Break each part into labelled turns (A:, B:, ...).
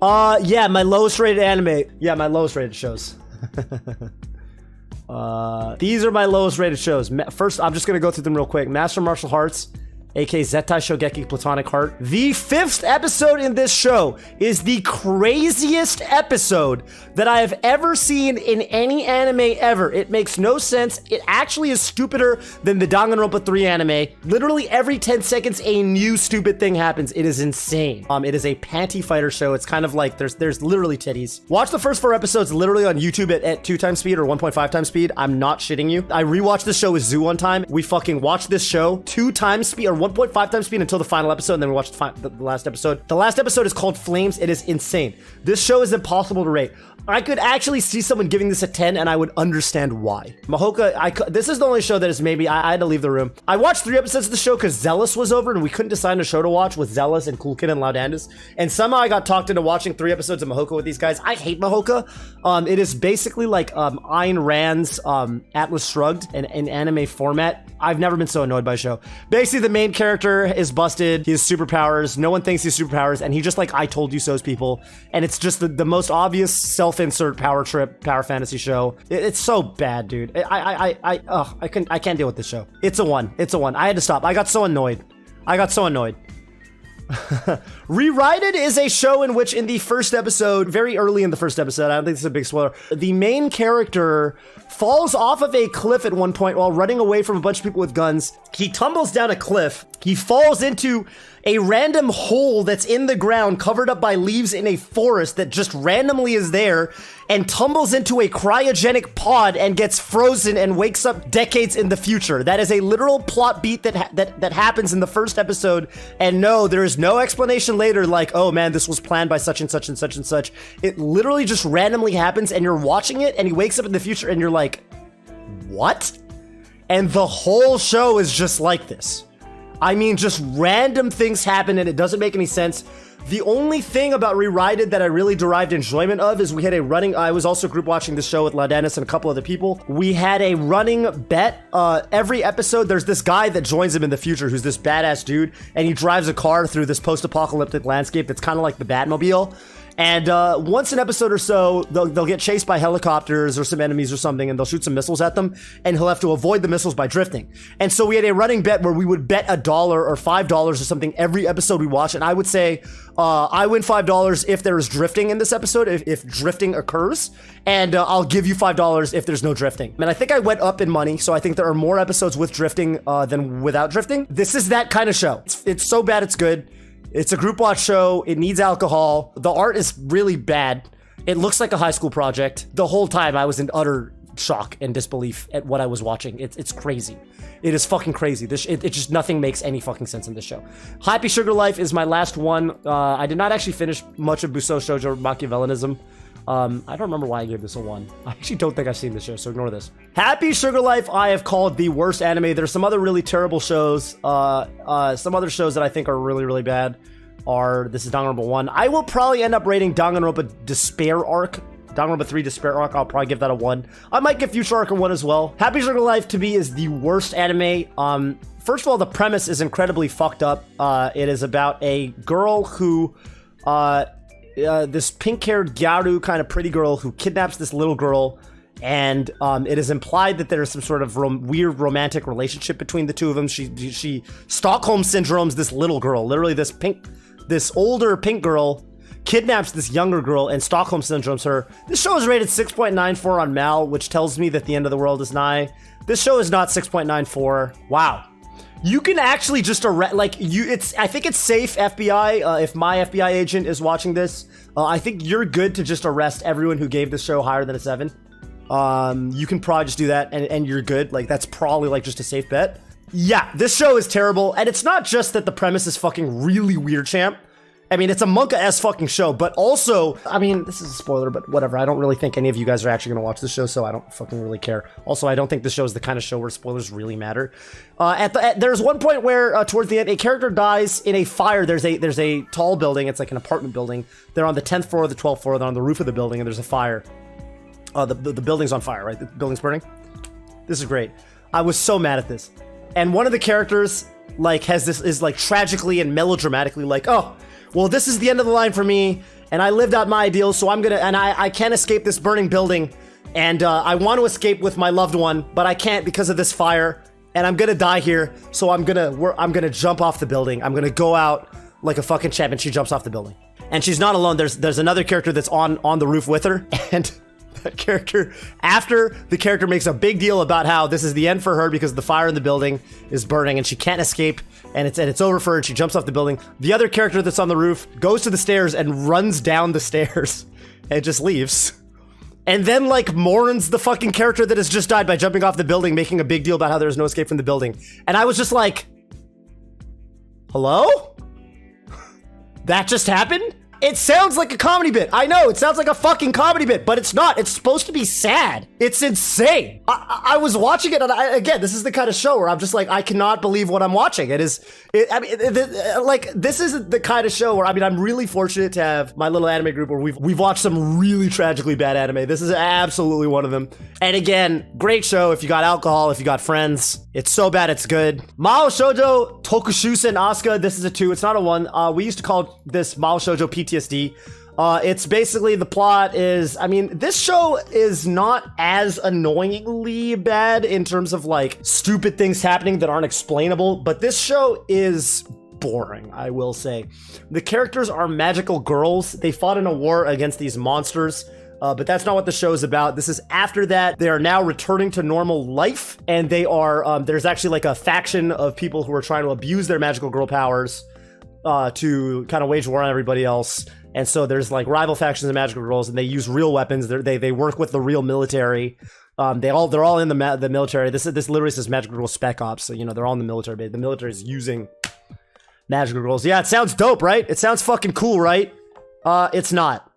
A: Yeah, my lowest rated anime. Yeah, my lowest rated shows. These are my lowest rated shows. First, I'm just gonna go through them real quick. Master Martial Arts, aka Zettai Shogeki Platonic Heart. The 5th episode in this show is the craziest episode that I have ever seen in any anime ever. It makes no sense. It actually is stupider than the Danganronpa 3 anime. Literally every 10 seconds, a new stupid thing happens. It is insane. It is a panty fighter show. It's kind of like there's literally titties. Watch the first 4 episodes literally on YouTube at 2 times speed or 1.5 times speed. I'm not shitting you. I rewatched this show with Zoo one time. We fucking watched this show 2 times speed or 1.5 times speed until the final episode, and then we watched the last episode. The last episode is called Flames. It is insane. This show is impossible to rate. I could actually see someone giving this a 10, and I would understand why. Mahoka, this is the only show that is maybe, I had to leave the room. I watched 3 episodes of the show because Zealous was over, and we couldn't decide a show to watch with Zealous and Cool Kid and Loudandus, and somehow I got talked into watching 3 episodes of Mahoka with these guys. I hate Mahoka. It is basically like Ayn Rand's Atlas Shrugged in anime format. I've never been so annoyed by a show. Basically, the main character is busted. He has superpowers. No one thinks he has superpowers, and he just like I told you so's people. And it's just the most obvious self-insert power trip, power fantasy show. It's so bad, dude. I can't deal with this show. It's a 1. It's a 1. I had to stop. I got so annoyed. Rewrited is a show in which in the first episode, very early in the first episode, I don't think this is a big spoiler, the main character falls off of a cliff at one point while running away from a bunch of people with guns. He tumbles down a cliff. He falls into a random hole that's in the ground covered up by leaves in a forest that just randomly is there, and tumbles into a cryogenic pod and gets frozen and wakes up decades in the future. That is a literal plot beat that happens in the first episode, and no, there is no explanation later like, oh man, this was planned by such and such and such and such. It literally just randomly happens, and you're watching it, and he wakes up in the future, and you're like, what? And the whole show is just like this. I mean, just random things happen and it doesn't make any sense. The only thing about Rewrited that I really derived enjoyment of is we had a running, I was also group watching the show with Laudanis and a couple other people. We had a running bet. Every episode, there's this guy that joins him in the future who's this badass dude, and he drives a car through this post-apocalyptic landscape that's kind of like the Batmobile. And once an episode or so, they'll get chased by helicopters or some enemies or something, and they'll shoot some missiles at them, and he'll have to avoid the missiles by drifting. And so we had a running bet where we would bet $1 or $5 or something every episode we watch, and I would say, I win $5 if there is drifting in this episode, if drifting occurs, and I'll give you $5 if there's no drifting. And I think I went up in money, so I think there are more episodes with drifting than without drifting. This is that kind of show. It's so bad it's good. It's a group watch show. It needs alcohol. The art is really bad. It looks like a high school project. The whole time I was in utter shock and disbelief at what I was watching. It's crazy. It is fucking crazy. It just nothing makes any fucking sense in this show. Happy Sugar Life is my last one. I did not actually finish much of Busou Shoujo Machiavellianism. I don't remember why I gave this a 1. I actually don't think I've seen this show, so ignore this. Happy Sugar Life I have called the worst anime. There's some other really terrible shows. Some other shows that I think are really, really bad are, this is Danganronpa 1. I will probably end up rating Danganronpa Despair Arc. Danganronpa 3 Despair Arc, I'll probably give that a 1. I might give Future Arc a 1 as well. Happy Sugar Life to me is the worst anime. First of all, the premise is incredibly fucked up. It is about a girl who, this pink-haired Gyaru kind of pretty girl who kidnaps this little girl, and it is implied that there's some sort of weird romantic relationship between the two of them. She Stockholm syndromes this little girl. Literally, this older pink girl kidnaps this younger girl and Stockholm syndromes her. This show is rated 6.94 on Mal, which tells me that the end of the world is nigh. This show is not 6.94. Wow. You can actually just arrest, like, I think it's safe, FBI, if my FBI agent is watching this, I think you're good to just arrest everyone who gave this show higher than a 7. You can probably just do that and you're good. Like, that's probably like just a safe bet. Yeah, this show is terrible, and it's not just that the premise is fucking really weird, champ. I mean, it's a manga-ass fucking show, but also, I mean, this is a spoiler, but whatever. I don't really think any of you guys are actually going to watch this show, so I don't fucking really care. Also, I don't think this show is the kind of show where spoilers really matter. There's one point where, towards the end, a character dies in a fire. There's a tall building. It's like an apartment building. They're on the 10th floor or the 12th floor. They're on the roof of the building, and there's a fire. The building's on fire, right? The building's burning. This is great. I was so mad at this. And one of the characters, like, is like tragically and melodramatically like, oh, well, this is the end of the line for me, and I lived out my ideals, so I can't escape this burning building, and I want to escape with my loved one, but I can't because of this fire, and I'm gonna die here, so I'm gonna jump off the building. I'm gonna go out like a fucking champ, and she jumps off the building. And she's not alone. There's another character that's on the roof with her, and that character, after the character makes a big deal about how this is the end for her because the fire in the building is burning and she can't escape, and it's over for her, and she jumps off the building. The other character that's on the roof goes to the stairs and runs down the stairs and just leaves. And then like mourns the fucking character that has just died by jumping off the building, making a big deal about how there's no escape from the building. And I was just like, hello? That just happened? It sounds like a comedy bit. I know, it sounds like a fucking comedy bit, but it's not. It's supposed to be sad. It's insane. I was watching it, and again, this is the kind of show where I'm just like, I cannot believe what I'm watching. This is the kind of show where, I'm really fortunate to have my little anime group where we've watched some really tragically bad anime. This is absolutely one of them. And again, great show if you got alcohol, if you got friends. It's so bad, it's good. Mao Shoujo Tokushusen Asuka. This is a 2. It's not a 1. We used to call this Mao Shoujo PTSD. It's basically, the plot is, this show is not as annoyingly bad in terms of like stupid things happening that aren't explainable, but this show is boring, I will say. The characters are magical girls. They fought in a war against these monsters. But that's not what the show is about. This is after that. They are now returning to normal life, and they are, there's actually like a faction of people who are trying to abuse their magical girl powers to kind of wage war on everybody else. And so there's like rival factions of magical girls, and they use real weapons. They work with the real military. They're all in the military. This literally says Magical Girl Spec Ops, so they're all in the military. But the military is using magical girls. Yeah, it sounds dope, right? It sounds fucking cool, right? It's not.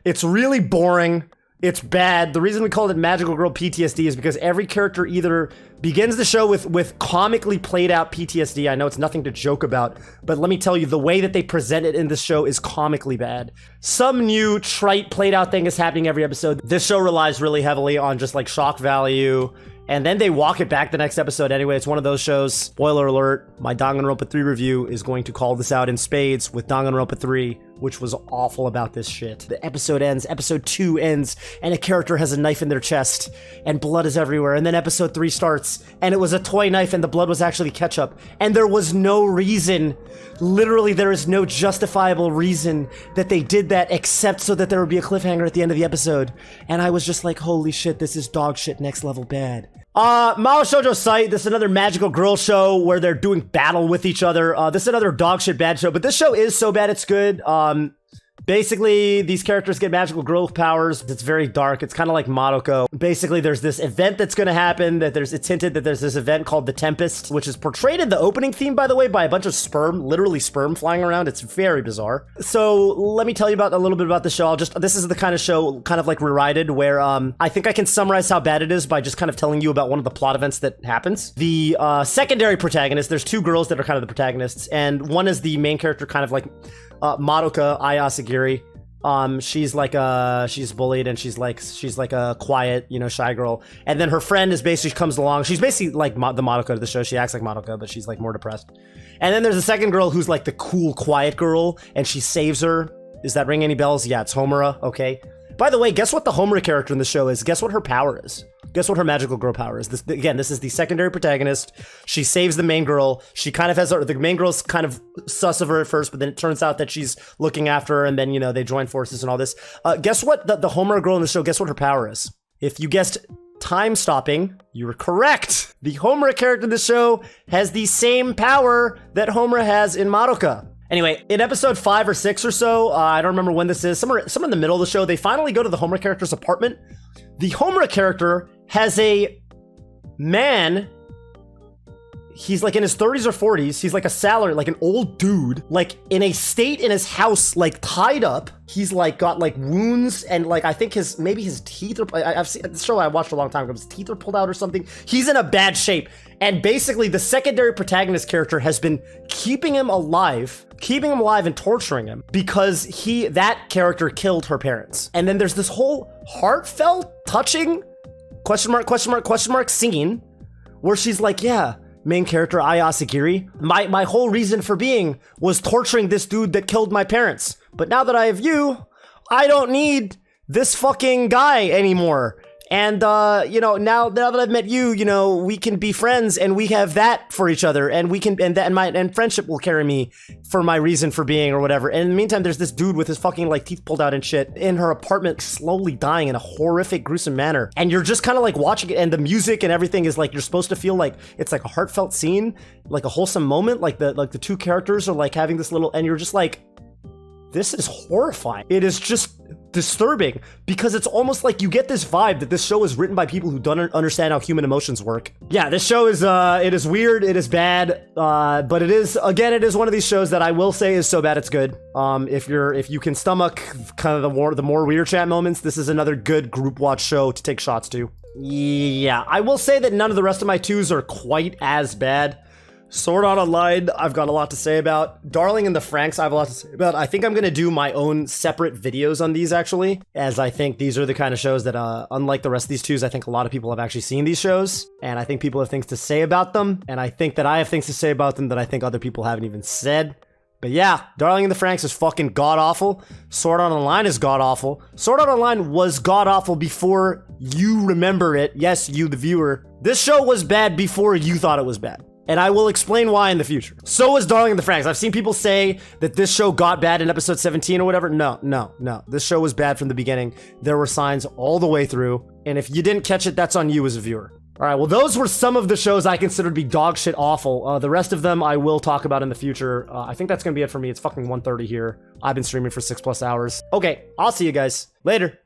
A: It's really boring. It's bad. The reason we called it Magical Girl PTSD is because every character either begins the show with comically played out PTSD. I know it's nothing to joke about, but let me tell you, the way that they present it in this show is comically bad. Some new trite played out thing is happening every episode. This show relies really heavily on just like shock value, and then they walk it back the next episode anyway. It's one of those shows. Spoiler alert, my Danganronpa 3 review is going to call this out in spades with Danganronpa 3, which was awful about this shit. The episode ends, episode 2 ends, and a character has a knife in their chest, and blood is everywhere, and then episode 3 starts, and it was a toy knife, and the blood was actually ketchup, and there was no reason, literally there is no justifiable reason that they did that except so that there would be a cliffhanger at the end of the episode, and I was just like, holy shit, this is dog shit next level bad. Mao Shoujo Site, this is another magical girl show where they're doing battle with each other. This is another dog shit bad show, but this show is so bad it's good. Basically, these characters get magical girl powers. It's very dark. It's kind of like Madoka. Basically, there's this event that's going to happen. It's hinted that there's this event called the Tempest, which is portrayed in the opening theme, by the way, by a bunch of sperm, literally sperm flying around. It's very bizarre. So let me tell you a little bit about the show. This is the kind of show, kind of like Rewrited, where I think I can summarize how bad it is by just kind of telling you about one of the plot events that happens. The secondary protagonist, there's 2 girls that are kind of the protagonists, and one is the main character, kind of like Madoka Ayasagiri. She's bullied, and she's like a quiet, shy girl. And then her friend comes along. She's basically like the Madoka of the show. She acts like Madoka, but she's like more depressed. And then there's a second girl who's like the cool, quiet girl, and she saves her. Does that ring any bells? Yeah, it's Homura. Okay. By the way, guess what the Homura character in the show is? Guess what her power is? Guess what her magical girl power is? This is the secondary protagonist. She saves the main girl. She kind of has the main girl's kind of sus of her at first, but then it turns out that she's looking after her, and then, they join forces and all this. Guess what the Homura girl in the show, guess what her power is? If you guessed time stopping, you were correct. The Homura character in the show has the same power that Homura has in Madoka. Anyway, in episode 5 or 6 or so, I don't remember when this is, somewhere in the middle of the show, they finally go to the Homura character's apartment. The Homura character has a man, he's like in his 30s or 40s, he's like a salary, like an old dude, like in a state in his house, like tied up. He's like got like wounds, and like I think maybe his teeth are, I've seen this show I watched a long time ago, his teeth are pulled out or something. He's in a bad shape. And basically the secondary protagonist character has been keeping him alive and torturing him because that character killed her parents. And then there's this whole heartfelt, touching, question mark, scene where she's like, yeah, main character Ai Asagiri. My whole reason for being was torturing this dude that killed my parents. But now that I have you, I don't need this fucking guy anymore. And, you know, now that I've met you, you know, we can be friends and we have that for each other and we can, and friendship will carry me for my reason for being or whatever. And in the meantime, there's this dude with his fucking, like, teeth pulled out and shit in her apartment, slowly dying in a horrific, gruesome manner. And you're just kind of like watching it, and the music and everything is like, you're supposed to feel like it's like a heartfelt scene, like a wholesome moment, like the two characters are like having this little, and you're just like, this is horrifying. It is just disturbing because it's almost like you get this vibe that this show is written by people who don't understand how human emotions work. Yeah, this show is, it is weird, it is bad, but it is, again, it is one of these shows that I will say is so bad it's good. If you can stomach kind of the more weird chat moments, this is another good group watch show to take shots to. Yeah, I will say that none of the rest of my twos are quite as bad. Sword Art Online, I've got a lot to say about. Darling in the Franxx, I have a lot to say about. I think I'm going to do my own separate videos on these, actually, as I think these are the kind of shows that, unlike the rest of these twos, I think a lot of people have actually seen these shows, and I think people have things to say about them, and I think that I have things to say about them that I think other people haven't even said. But yeah, Darling in the Franxx is fucking god-awful. Sword Art Online is god-awful. Sword Art Online was god-awful before you remember it. Yes, you, the viewer. This show was bad before you thought it was bad. And I will explain why in the future. So was Darling in the Franxx. I've seen people say that this show got bad in episode 17 or whatever. No. This show was bad from the beginning. There were signs all the way through. And if you didn't catch it, that's on you as a viewer. All right, well, those were some of the shows I consider to be dog shit awful. The rest of them I will talk about in the future. I think that's gonna be it for me. It's fucking 1:30 here. I've been streaming for 6+ hours. Okay, I'll see you guys later.